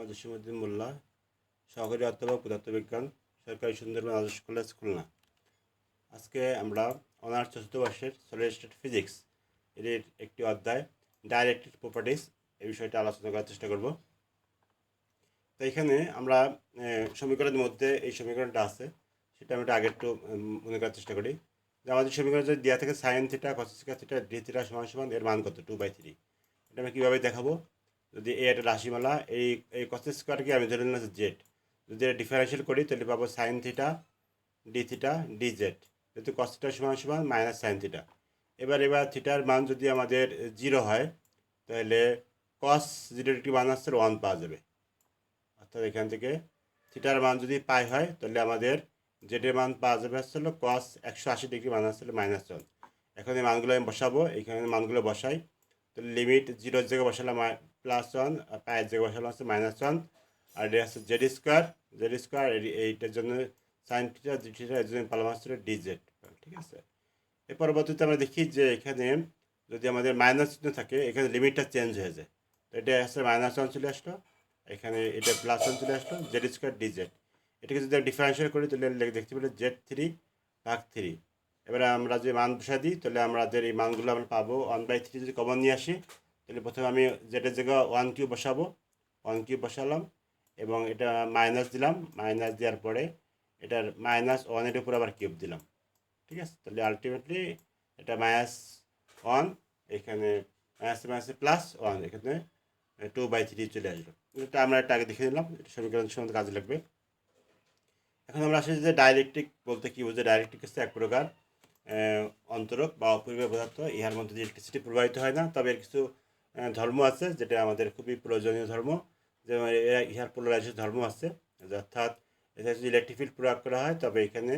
মোহাম্মদ জসিমউদ্দিন মোল্লা, সহকারী অধ্যাপক পদার্থবিজ্ঞান, সরকারি সুন্দরবন আদর্শ কলেজ, খুলনা। আজকে আমরা অনার্স চতুর্থ বর্ষের সলিড স্টেট ফিজিক্স এর একটি অধ্যায় ডাইলেকট্রিক প্রপার্টিস এই বিষয়টা আলোচনা করার চেষ্টা করব। তো এখানে আমরা সমীকরণের মধ্যে এই সমীকরণটা আছে, সেটা আমি আগে একটু মনে করার চেষ্টা করি। যে আমাদের সমীকরণ যদি দেওয়া থাকে sine theta cos square theta D theta সমান সমান এর মান কত 2/3। এটা আমি কীভাবে দেখাবো? যদি এই একটা রাশিমালা, এই কস স্কোয়ারকে আমি ধরে নিলাম জেড, যদি এটা ডিফারেন্সিয়াল করি তাহলে পাবো সাইন থিটা ডি জেড, যেহেতু কস থিটা সমান সমান মাইনাস সাইন থিটা। এবার থিটার মান যদি আমাদের 0 হয় তাহলে কস 0 একটি মান আসছে 1 পাওয়া যাবে। অর্থাৎ এখান থেকে থিটার মান যদি পাই হয় তাহলে আমাদের জেডের মান পাওয়া যাবে হচ্ছে হলো কস 180 ডিগ্রি মান আসলে -1। এখন এই মানগুলো আমি বসাবো, এখানে মানগুলো বসাই। তাহলে লিমিট 0 জায়গায় বসালাম +1, আর পায়ের জায়গায় বসালাম হচ্ছে -1, আর এটা হচ্ছে জেড স্কোয়ার এইটার জন্য সাইন থিটা ডি থিটা, এর জন্য পালাম হচ্ছে ডি জেড। ঠিক আছে। এর পরবর্তীতে আমরা দেখি যে এখানে যদি আমাদের মাইনাস চিহ্ন থাকে এখানে লিমিটটা চেঞ্জ হয়ে যায়। তো এটা হচ্ছে -1 চলে আসলো, এখানে এটা +1 চলে আসলো, জেড স্কোয়ার ডি জেড। এটাকে যদি ডিফারেন্সিয়েট করি তাহলে দেখতে পেলে Z3/3। এবারে আমরা যে মান বসা দিই তাহলে আমাদের এই মানগুলো আমরা পাবো 1/3। যদি কমন নিয়ে আসি তাহলে প্রথমে আমি জেডের জায়গায় 1 কিউব বসাবো, 1 কিউব বসালাম এবং এটা মাইনাস দিলাম, মাইনাস দেওয়ার পরে এটার -1 এর উপর আবার কিউব দিলাম। ঠিক আছে। তাহলে আলটিমেটলি এটা -1, এখানে +1, এখানে 2/3 চলে আসলো। এটা আমরা একটা আগে দেখে নিলাম, এটা সমীকরণ সম্বন্ধে কাজে লাগবে। এখন আমরা আসি যে ডাইলেকট্রিক বলতে কী বোঝে। ডাইলেকট্রিক হচ্ছে এক প্রকার অন্তরক বা অপরিবাহী পদার্থ। ইহার মধ্যে দিয়ে ইলেকট্রিসিটি প্রবাহিত হয় না, তবে এর কিছু ধর্ম আছে যেটা আমাদের খুবই প্রয়োজনীয় ধর্ম। যেমন ইহার পোলারাইজেশন ধর্ম আছে, অর্থাৎ এটা যদি ইলেকট্রিক ফিল্ড প্রয়োগ করা হয় তবে এখানে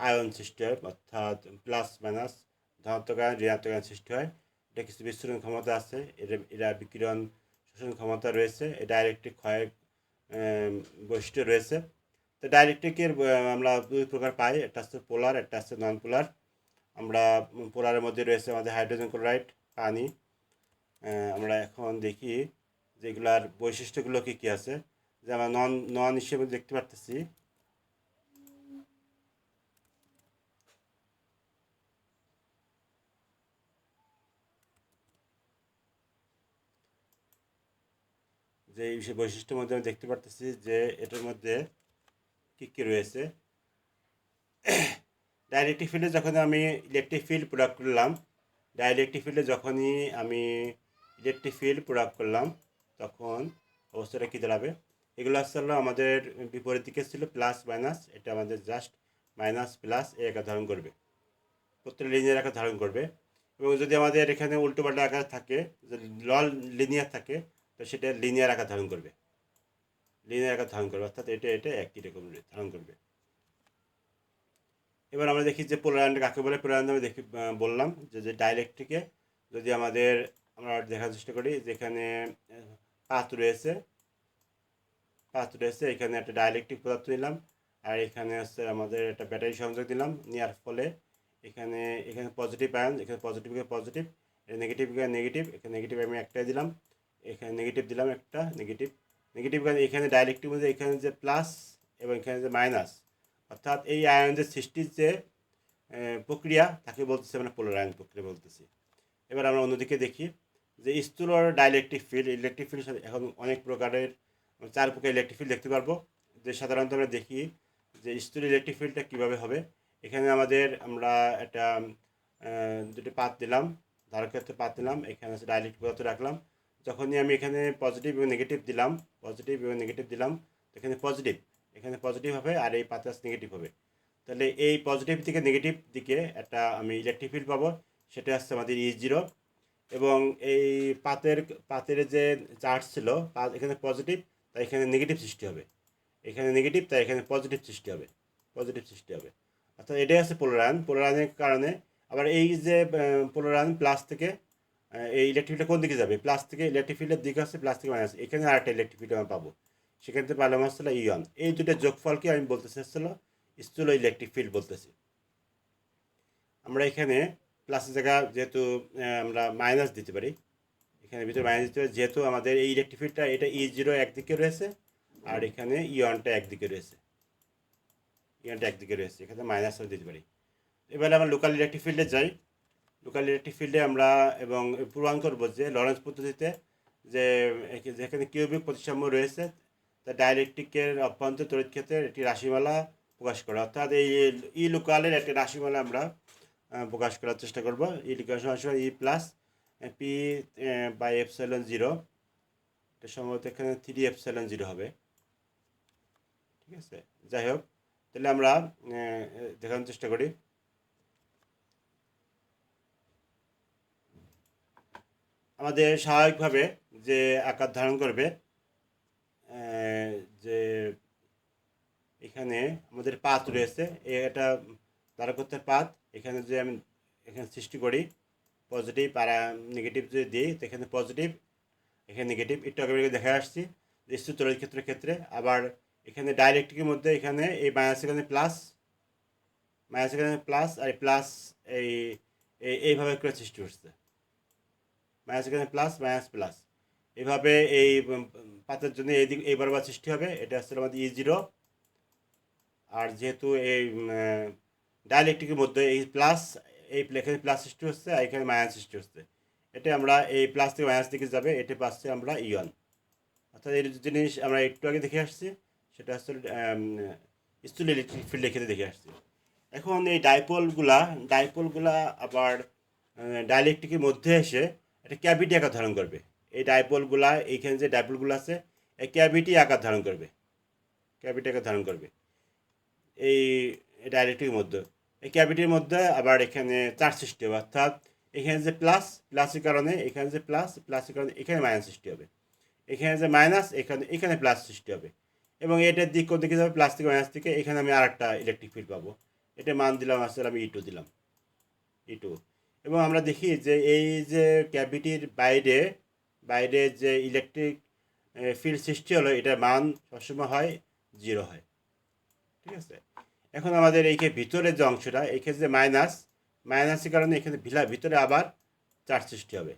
আয়ন সৃষ্টি হয়, অর্থাৎ প্লাস মাইনাস ধনাত্মক আয়ন ঋণাত্মক আয়ন সৃষ্টি হয়। এটা কিছু বিস্ফোরণ ক্ষমতা আছে, এরা বিকিরণ শোষণ ক্ষমতা রয়েছে, এটা ডাইলেকট্রিক ক্ষয়ের বৈশিষ্ট্য রয়েছে। তো ডাইলেকট্রিকের আমরা দুই প্রকার পাই, একটা হচ্ছে পোলার, একটা হচ্ছে নন পোলার। আমরা পোলারের মধ্যে রয়েছে আমাদের হাইড্রোজেন ক্লোরাইড, পানি। আমরা এখন দেখি যে এগুলার বৈশিষ্ট্যগুলো কী কী আছে। যে আমরা নন হিসেবে দেখতে পারতেছি যে এই বৈশিষ্ট্যের মধ্যে আমি দেখতে পারতেছি যে এটার মধ্যে কী কী রয়েছে। ডাইলেকট্রিক ফিল্ডে যখন আমি ইলেকট্রিক ফিল্ড প্রয়োগ করলাম, তখন অবস্থাটা কী দাঁড়াবে? এগুলো আসলে আমাদের বিপরীত দিকে ছিল প্লাস মাইনাস, এটা আমাদের জাস্ট মাইনাস প্লাস এই আকার ধারণ করবে, প্রত্যেকটা লিনিয়ার আকার ধারণ করবে। এবং যদি আমাদের এখানে উল্টোপাল্টা আকার থাকে, যদি নন লিনিয়ার থাকে, তো সেটা লিনিয়ার আকার ধারণ করবে, অর্থাৎ এটা একই রকম ধারণ করবে। এবার আমরা দেখি যে পোলার আয়ন কাকে বলে। পোলার আয়ন আমি দেখি বললাম যে ডাইলেকট্রিকে যদি আমরা দেখার চেষ্টা করি, যেখানে পাত রয়েছে, এখানে একটা ডাইলেকট্রিক পদার্থ নিলাম, আর এখানে হচ্ছে আমাদের একটা ব্যাটারি সংযোগ দিলাম, নেওয়ার ফলে এখানে পজিটিভ আয়ন, এখানে পজিটিভ, নেগেটিভ, এখানে নেগেটিভ আমি একটাই দিলাম, এখানে নেগেটিভ দিলাম একটা, নেগেটিভ এখানে ডাইলেকট্রিক মধ্যে এখানে যে প্লাস এবং এখানে যে মাইনাস, অর্থাৎ এই আয়নের সৃষ্টির যে প্রক্রিয়া তাকে বলতেছি আমরা পোলার আয়ন প্রক্রিয়া বলতেছি। এবার আমরা অন্যদিকে দেখি যে স্থূল ডাইলেকট্রিক ফিল্ড, ইলেকট্রিক ফিল্ড এখন অনেক প্রকারের 4 প্রকার ইলেকট্রিক ফিল্ড দেখতে পারবো। যে সাধারণত আমরা দেখি যে স্থূল ইলেকট্রিক ফিল্ডটা কীভাবে হবে। এখানে আমরা একটা দুটি পাত দিলাম, ধারকক্ষেত্রে পাত দিলাম, এখানে হচ্ছে ডাইলেকট্রিক পদার্থ রাখলাম। যখনই আমি এখানে পজিটিভ এবং নেগেটিভ দিলাম, এখানে পজিটিভ হবে আর এই পাতে নেগেটিভ হবে। তাহলে এই পজিটিভ থেকে নেগেটিভ দিকে একটা আমি ইলেকট্রিক ফিল্ড পাবো, সেটা হচ্ছে আমাদের E0। এবং এই পাতের যে চার্জ ছিল, এখানে পজিটিভ তাই এখানে নেগেটিভ সৃষ্টি হবে, এখানে নেগেটিভ তাই এখানে পজিটিভ সৃষ্টি হবে, অর্থাৎ এটাই আছে পোলার আয়ন। পোলার আয়নের কারণে আবার এই যে পোলার আয়ন প্লাস থেকে এই ইলেকট্রিক ফিল্ডটা কোন দিকে যাবে, প্লাস থেকে ইলেকট্রিক ফিল্ডের দিকে আছে, প্লাস থেকে মাইনাস, এখানে আরেকটা ইলেকট্রিক ফিল্ড আমরা পাবো, সেখান থেকে পারলাম হচ্ছিল ইয়ন। এই দুটো যোগফলকে আমি বলতে চাচ্ছিল স্থূল ইলেকট্রিক ফিল্ড বলতেছি। আমরা এখানে প্লাসের জায়গা যেহেতু আমরা মাইনাস দিতে পারি, এখানে ভিতরে মাইনাস দিতে হবে, যেহেতু আমাদের এই ইলেকট্রিক ফিল্ডটা এটা E0 একদিকে রয়েছে আর এখানে E1টা একদিকে রয়েছে, E1টা একদিকে রয়েছে, এখানে মাইনাস দিতে পারি। এবারে আমরা লোকাল ইলেকট্রিক ফিল্ডে যাই। লোকাল ইলেকট্রিক ফিল্ডে আমরা এবং প্রমাণ করব যে লরেন্স পদ্ধতিতে যে যেখানে কিউবিক প্রতিসাম্য রয়েছে তা ডাইলেকট্রিকের অভ্যন্তর তড়িৎ ক্ষেত্রের একটি রাশিমালা প্রকাশ করে, অর্থাৎ এই ই লোকালের একটি রাশিমালা আমরা প্রকাশ করার চেষ্টা করব। ই লোকাল সমান E plus P by epsilon zero, এটা সম্ভবত এখানে 3 এপসাইলন জিরো হবে, ঠিক আছে। যাই হোক, তাহলে আমরা দেখানোর চেষ্টা করি। আমাদের স্বাভাবিকভাবে যে আকার ধারণ করবে, যে এখানে আমাদের পাত রয়েছে, এটা ধারকত্বের পাত, এখানে যে আমি এখানে সৃষ্টি করি পজিটিভ আর নেগেটিভ যদি দিই তো এখানে পজিটিভ, এখানে নেগেটিভ, একটু আগে দেখে আসছি যে স্থির তড়িৎ ক্ষেত্রের ক্ষেত্রে। আবার এখানে ডাইলেকট্রিকের মধ্যে এখানে এই মাইনাস এখানে প্লাস, মাইনাস এখানে প্লাস, আর প্লাস এই এইভাবে করে সৃষ্টি হচ্ছে, মাইনাস এখানে প্লাস মাইনাস প্লাস, এইভাবে এই পাতের জন্য এই দিক এই বরাবর সৃষ্টি হবে। এটা হচ্ছে আমাদের E0। আর যেহেতু এই ডাইলেকট্রিকের মধ্যে এই প্লাস, এই এখানে প্লাস সৃষ্টি হচ্ছে আর এখানে মাইনাস সৃষ্টি হচ্ছে, এটা আমরা এই প্লাস থেকে মাইনাস দিকে যাবে, এটা পাচ্ছি আমরা ইয়ন। অর্থাৎ এই জিনিস আমরা একটু আগে দেখে আসছি, সেটা হচ্ছে স্থূল ইলেকট্রিক ফিল্ডের ক্ষেত্রে দেখে আসছি। এখন এই ডাইপোলগুলা আবার ডাইলেকট্রিকের মধ্যে এসে একটা ক্যাভিটি আকার ধারণ করবে। এই ডাইপোলগুলা, এইখানে যে ডাইপোলগুলো আছে এই ক্যাভিটি আকার ধারণ করবে, ক্যাভিটি আকার ধারণ করবে এই ডাইলেকট্রিকের মধ্যে। এই ক্যাভিটির মধ্যে আবার এখানে চার্জ সৃষ্টি হবে, অর্থাৎ এখানে যে প্লাস, প্লাসের কারণে এখানে যে প্লাস, প্লাসের কারণে এখানে মাইনাস সৃষ্টি হবে, এখানে যে মাইনাস এখানে প্লাস সৃষ্টি হবে, এবং এটার দিক কোন দিকে যাবে, প্লাস থেকে মাইনাস থেকে। এখানে আমি আর একটা ইলেকট্রিক ফিল্ড পাবো, এটা মান দিলাম আসলে আমি E2 দিলাম, E2। এবং আমরা দেখি যে এই যে ক্যাভিটির বাইরে বাইরে যে ইলেকট্রিক ফিল্ড সৃষ্টি হলো এটার মান সবসময় হয় 0 হয়, ঠিক আছে। এখন আমাদের এইকে ভিতরের যে অংশটা, এইখানে যে মাইনাস, মাইনাসের কারণে এখানে ভিতরে আবার চার্জ সৃষ্টি হবে,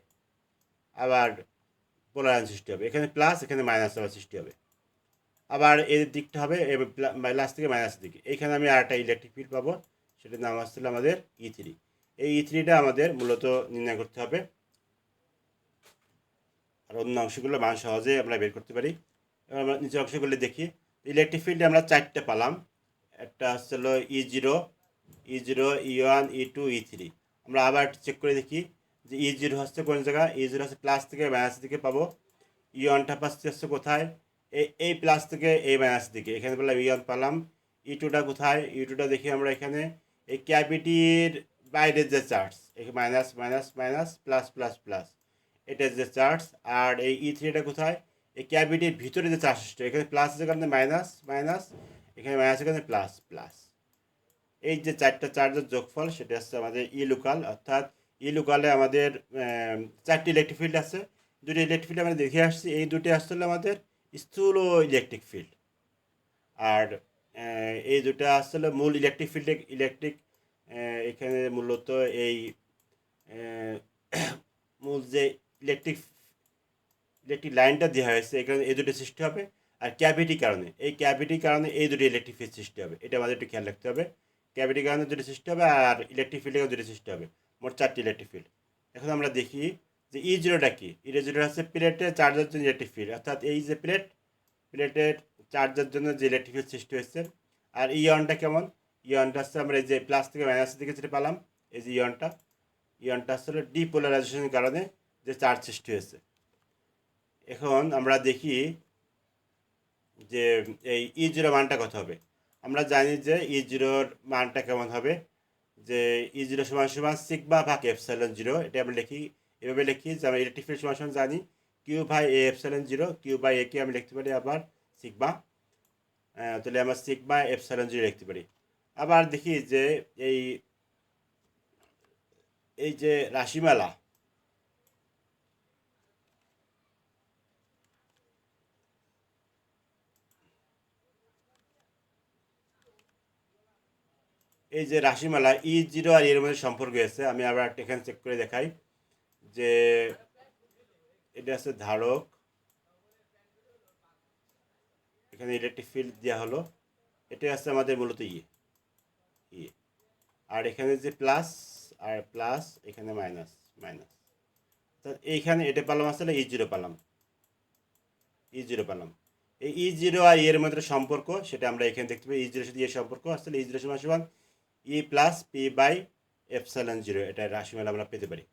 আবার পোলারায়ন সৃষ্টি হবে, এখানে প্লাস এখানে মাইনাস আবার সৃষ্টি হবে, আবার এর দিকটা হবে প্লাস থেকে মাইনাস দিকে। এইখানে আমি আর একটা ইলেকট্রিক ফিল্ড পাবো, সেটার নাম আসছিল আমাদের E3। এই E3টা আমাদের মূলত নির্ণয় করতে হবে, আর অন্য অংশগুলো মান সহজে আমরা বের করতে পারি। এবার আমরা নিচের অংশগুলো দেখি। ইলেকট্রিক ফিল্ডে আমরা 4টে পেলাম, একটা আসছিল E0, E1, E2, E3। আমরা আবার চেক করে দেখি যে E0 হচ্ছে কোন জায়গায়, E0 হচ্ছে প্লাস থেকে মাইনাস দিকে পাবো। E1টা পাচ্ছি হচ্ছে কোথায়, এই প্লাস থেকে এই মাইনাস দিকে, এখানে পেলাম E1 পেলাম। E2টা কোথায়, E2টা দেখি আমরা এখানে এই ক্যাভিটির বাইরের যে চার্জ, এখানে minus minus minus plus plus plus, এটা যে চার্জ। আর এই E3টা কোথায়, এই ক্যাভিটির ভিতরে যে চার্জ সৃষ্টি, এখানে প্লাস আছে কারণে মাইনাস মাইনাস, এখানে মাইনাস এখানে প্লাস প্লাস। এই যে 4টা চার্জের যোগফল সেটা হচ্ছে আমাদের ই লোকাল, অর্থাৎ ই লোকালে আমাদের 4টি ইলেকট্রিক ফিল্ড আছে। দুটি ইলেকট্রিক ফিল্ড আমরা দেখে আসছি, এই দুটি আসলে আমাদের স্থূল ইলেকট্রিক ফিল্ড। আর এই দুটো আসলে মূল ইলেকট্রিক ফিল্ডে ইলেকট্রিক, এখানে মূলত এই মূল যে ইলেকট্রিক লাইনটা দেওয়া হয়েছে এখানে এই দুটো সৃষ্টি হবে। আর ক্যাভিটির কারণে এই দুটি ইলেকট্রিক ফিল্ড সৃষ্টি হবে, এটা আমাদের একটু খেয়াল রাখতে হবে। ক্যাভিটির কারণে দুটি সৃষ্টি হবে আর ইলেকট্রিক ফিল্ডের দুটি সৃষ্টি হবে, মোট 4টি ইলেকট্রিক ফিল্ড। এখন আমরা দেখি যে E0টা কি। E0 হচ্ছে প্লেটের চার্জের জন্য ইলেকট্রিক ফিল্ড, অর্থাৎ এই যে প্লেটের চার্জের জন্য যে ইলেকট্রিক ফিল্ড সৃষ্টি হয়েছে। আর ইয়নটা কেমন, ইয়নটা হচ্ছে আমরা এই যে প্লাস থেকে মাইনাসের দিকে যেটা পেলাম, এই যে ইয়নটা আসলে ডিপোলারাইজেশনের কারণে যে চার্জ সৃষ্টি হয়েছে। এখন আমরা দেখি যে এই E0 মানটা কত হবে। আমরা জানি যে E0 মানটা কেমন হবে, যে E0 সমান সমান সিগমা ভাগ এপসাইলন 0। এটা আমরা লিখি, এভাবে লিখি যে আমরা ইলেকট্রিক ফিল্ড সমান সমান জানি Q by A epsilon 0, Q by A কে আমি লিখতে পারি আবার সিগমা, তাহলে আমরা সিগমা এপসাইলন 0 লিখতে পারি। আবার দেখি যে এই এই যে রাশিমালা, এই যে রাশিমালা E0 আর এর মধ্যে সম্পর্ক আছে, আমি আবার এখানে চেক করে দেখাই যে এটা আছে ধারক, এখানে ইলেকট্রিক ফিল্ড দেওয়া হলো, এটা আছে আমাদের মূলত ইয়ে, আর এখানে যে প্লাস আর প্লাস, এখানে মাইনাস মাইনাস, অর্থাৎ এইখানে এটা পেলাম আসলে E0 পেলাম, E0 পেলাম। এই E0 আর এর মধ্যে সম্পর্ক সেটা আমরা এখানে দেখতে পাই, E0 সাথে এর সম্পর্ক আসলে E0 সমান সমান E প্লাস P/ε0, এটা রাশিমালা আমরা পেতে পারি।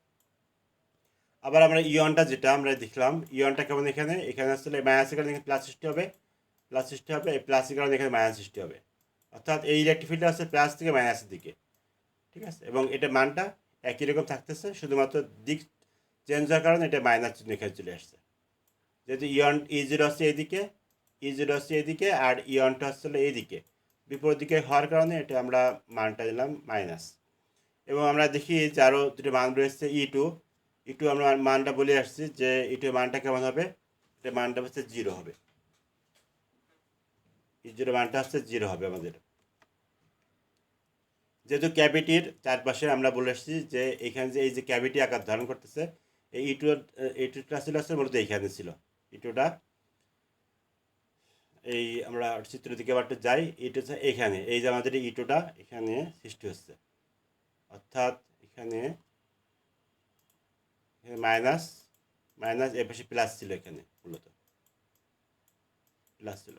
আবার আমরা ইয়নটা যেটা আমরা দেখলাম, ইয়নটা কেমন, এখানে এখানে আসলে মাইনাসের কারণে এখানে প্লাস সৃষ্টি হবে, প্লাস সৃষ্টি হবে, এই প্লাসের কারণে এখানে মাইনাস সৃষ্টি হবে, অর্থাৎ এই ইলেকট্রিক ফিল্ডটা আছে প্লাস থেকে মাইনাসের দিকে, ঠিক আছে। এবং এটা মানটা একই রকম থাকতেছে, শুধুমাত্র দিক চেঞ্জ হওয়ার কারণে এটা মাইনাস চিহ্ন এখানে চলে আসছে। যেহেতু E0 হচ্ছে এইদিকে, E0 হচ্ছে এইদিকে, আর ইয়নটা হচ্ছে এইদিকে, বিপরীত দিকে হওয়ার কারণে এটা আমরা মানটা দিলাম মাইনাস। এবং আমরা দেখি যে আরও দুটো মান রয়েছে E2 আমরা মানটা বলে আসছি যে E2 মানটা কেমন হবে, এটা মানটা হচ্ছে 0 হবে, E0 মানটা হচ্ছে 0 হবে আমাদের। যেহেতু ক্যাভিটির চারপাশে আমরা বলে আসছি যে এখানে যে এই যে ক্যাভিটি আকার ধারণ করতেছে, এই E2টা ছিল আসলে মূলত এইখানে ছিল, E2টা এই আমরা চিত্র দিকে আবার একটু যাই, E2 হচ্ছে এখানে, এই যে আমাদের E2টা এখানে সৃষ্টি হচ্ছে, অর্থাৎ এখানে মাইনাস মাইনাস এর পাশে প্লাস ছিল, এখানে মূলত প্লাস ছিল।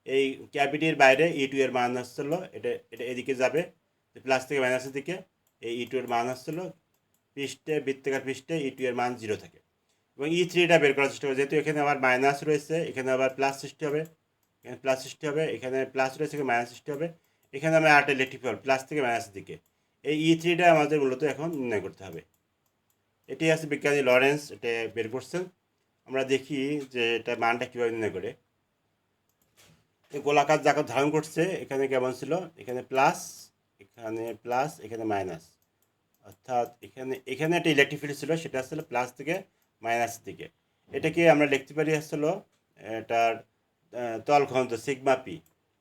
এই ক্যাভিটির বাইরে E2 এর মান আসছিল, এটা এটা এদিকে যাবে, প্লাস থেকে মাইনাসের দিকে, এই E2 এর মান আসছিল পৃষ্ঠে, বৃত্তাকার পৃষ্ঠে E2 এর মান 0 থাকে। এবং E3টা বের করার চেষ্টা করবে, যেহেতু এখানে আবার মাইনাস রয়েছে, এখানে আবার প্লাস সৃষ্টি হবে, এখানে প্লাস সৃষ্টি হবে, এখানে প্লাস রয়েছে, এখানে মাইনাস সৃষ্টি হবে, এখানে আমরা আরেকটা ইলেকট্রিক ফিল্ড প্লাস থেকে মাইনাসের দিকে, এই E3টা আমাদের মূলত এখন নির্ণয় করতে হবে। এটি আছে বিজ্ঞানী লরেন্স এটা বের করছেন। আমরা দেখি যে এটা মানটা কীভাবে নির্ণয় করে। গোলাকার যাকে ধারণ করছে এখানে কেমন ছিল, এখানে প্লাস, এখানে মাইনাস, অর্থাৎ এখানে এখানে একটা ইলেকট্রিক ফিল্ড ছিল, সেটা আসলে প্লাস থেকে মাইনাসের দিকে। এটাকে আমরা লিখতে পারি আসলে এটার তল ঘনত্ব সিগমা পি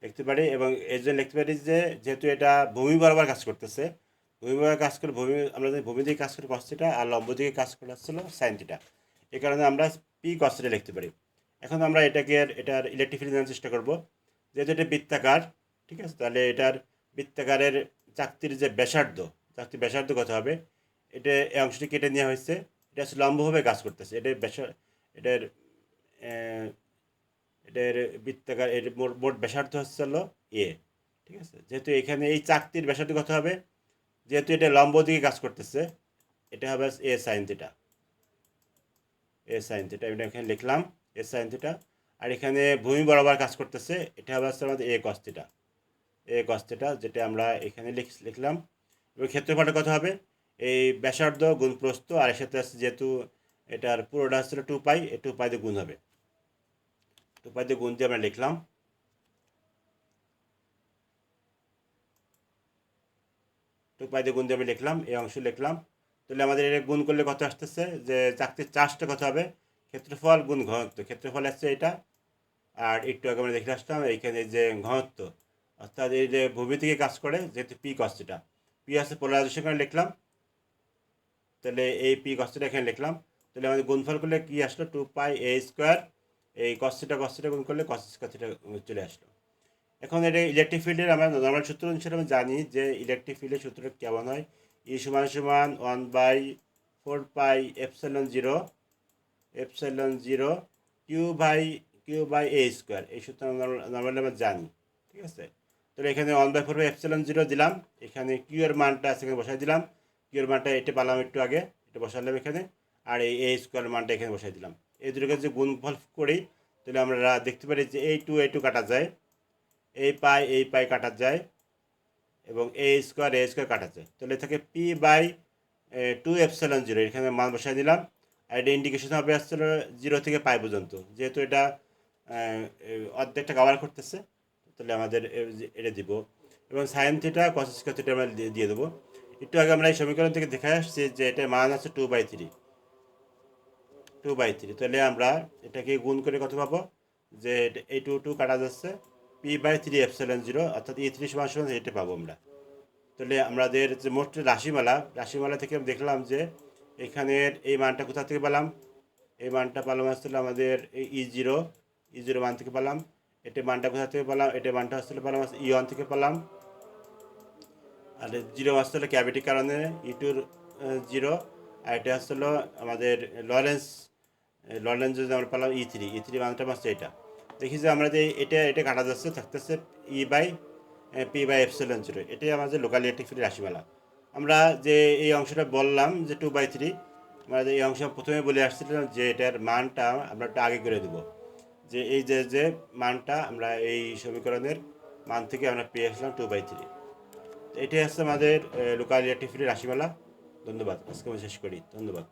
লিখতে পারি। এবং এর জন্য লিখতে পারি যে যেহেতু এটা ভূমি বরাবর কাজ করতেছে, ভূমি বরাবর কাজ করে আমরা যদি ভূমি দিকে কাজ করি কস থিটা, আর লম্ব দিকে কাজ করে আসছিল সাইন থিটা, এই কারণে আমরা পি কস থিটা লিখতে পারি। এখন আমরা এটার ইলেকট্রিক ফিল্ড জানার চেষ্টা করব। যেহেতু এটা বৃত্তাকার, ঠিক আছে, তাহলে এটার বৃত্তাকারের চাকতির যে চাকতির ব্যাসার্ধ কত হবে, এটা এই অংশটি কেটে নেওয়া হয়েছে, এটা আসলে লম্বভাবে কাজ করতেছে, এটার এটার বৃত্তাকার এর মোট ব্যাসার্ধ হচ্ছে হলো এ, ঠিক আছে। যেহেতু এখানে এই চাকতির ব্যাসার্ধ কত হবে, যেহেতু এটা লম্ব দিকে কাজ করতেছে, এটা হবে এ সাইন থিটা, এটা এখানে লিখলাম এ সাইন থিটা। আর এখানে ভূমি বরাবর কাজ করতেছে, এটা হবে আমাদের এ কস থিটা, যেটা আমরা এখানে লিখলাম। এবং ক্ষেত্রফলটা কত হবে, এই ব্যাসার্ধ গুণ প্রস্থ, আর এর সাথে আছে যেহেতু এটার পুরোটা হচ্ছিল 2 পাই, এই 2 পাই দিয়ে গুণ হবে, 2 পাই দিয়ে গুণ দিয়ে আমরা লিখলাম, 2 পাই দিয়ে গুণ দিয়ে আমি লিখলাম, এই অংশ লিখলাম। তাহলে আমাদের এটা গুণ করলে কত আসতেছে, যে চাকতির চাষটা কত হবে, ক্ষেত্রফল গুণ ঘনত্ব, ক্ষেত্রফল আসছে এটা, আর একটু আগে আমরা দেখে আসলাম এইখানে যে ঘনত্ব, অর্থাৎ এই যে ভূমি থেকে কাজ করে, যেহেতু পি কস থিটা, পি আছে পোলারাইজেশন করে লিখলাম, তাহলে এই পি কস থিটা এখানে লিখলাম। তাহলে আমাদের গুণফল করলে কি আসলো, 2πa², এই কস থিটা গুণ করলে কস স্কয়ার থিটা চলে আসলো। এখন এটা ইলেকট্রিক ফিল্ডের আমরা নর্মাল সূত্র অনুসারে আমরা জানি যে ইলেকট্রিক ফিল্ডের সূত্রটা কেমন হয়, ই সমান সমান 1/4πε0 কিউ বাই এ², এই সূত্র নর্মালি আমরা জানি, ঠিক আছে। তাহলে এখানে 1/4πε0 দিলাম, এখানে কিউ এর মানটা সেখানে বসাই দিলাম, কিউ এর মানটা এটা পেলাম একটু আগে, এটা বসালাম এখানে, আর এই A² মানটা এখানে বসাই দিলাম। এই দুটোকে যে গুণফল করি, তাহলে আমরা দেখতে পারি যে এই টু কাটা যায়, এই পাই কাটা যায়, এবং A² কাটা যায়, তাহলে থাকে P/2ε0, এখানে মান বসাই দিলাম। আর এটা ইন্ডিকেশন হবে আসলে 0 থেকে পাই পর্যন্ত, যেহেতু এটা অর্ধেকটা কভার করতেছে, তাহলে আমাদের এটা দিব। এবং sine theta cos square theta আমরা দিয়ে দেবো। একটু আগে আমরা এই সমীকরণ থেকে দেখে আসছি যে এটা মান আছে 2/3, তাহলে আমরা এটাকে গুণ করে কত পাবো, যে এই টু কাটা যাচ্ছে, P/3ε0, অর্থাৎ E3 সমান এটা পাবো আমরা। তাহলে আমাদের যে মোট রাশিমালা থেকে দেখলাম যে এখানের এই মানটা কোথা থেকে পেলাম, এই মানটা পেলাম আসলে আমাদের ই জিরো মান থেকে পেলাম। এটা মানটা কোথা থেকে পেলাম, এটা মানটা আসলে পেলাম ই1 থেকে পেলাম। আর জিরো আসলে ক্যাভিটির কারণে ই2 জিরো। আর এটা আসলে আমাদের লরেন্স যদি আমরা পেলাম ই থ্রি মানটা হচ্ছে এটা। দেখি যে আমরা যে এটা কাটা যাচ্ছে, থাকতেছে P/ε0। এটাই আমাদের লোকাল ইলেকট্রিক ফিল্ডের রাশিমালা। আমরা যে এই অংশটা বললাম যে 2/3, আমরা যে এই অংশ প্রথমে বলে আসছিলাম যে এটার মানটা আমরা একটু আগে করে দেবো, যে এই যে মানটা আমরা এই সমীকরণের মান থেকে আমরা পেয়ে আসলাম 2/3। এটাই হচ্ছে আমাদের লোকাল ইলেকট্রিক ফিল্ডের রাশিমালা। ধন্যবাদ, আজকে আমি শেষ করি। ধন্যবাদ।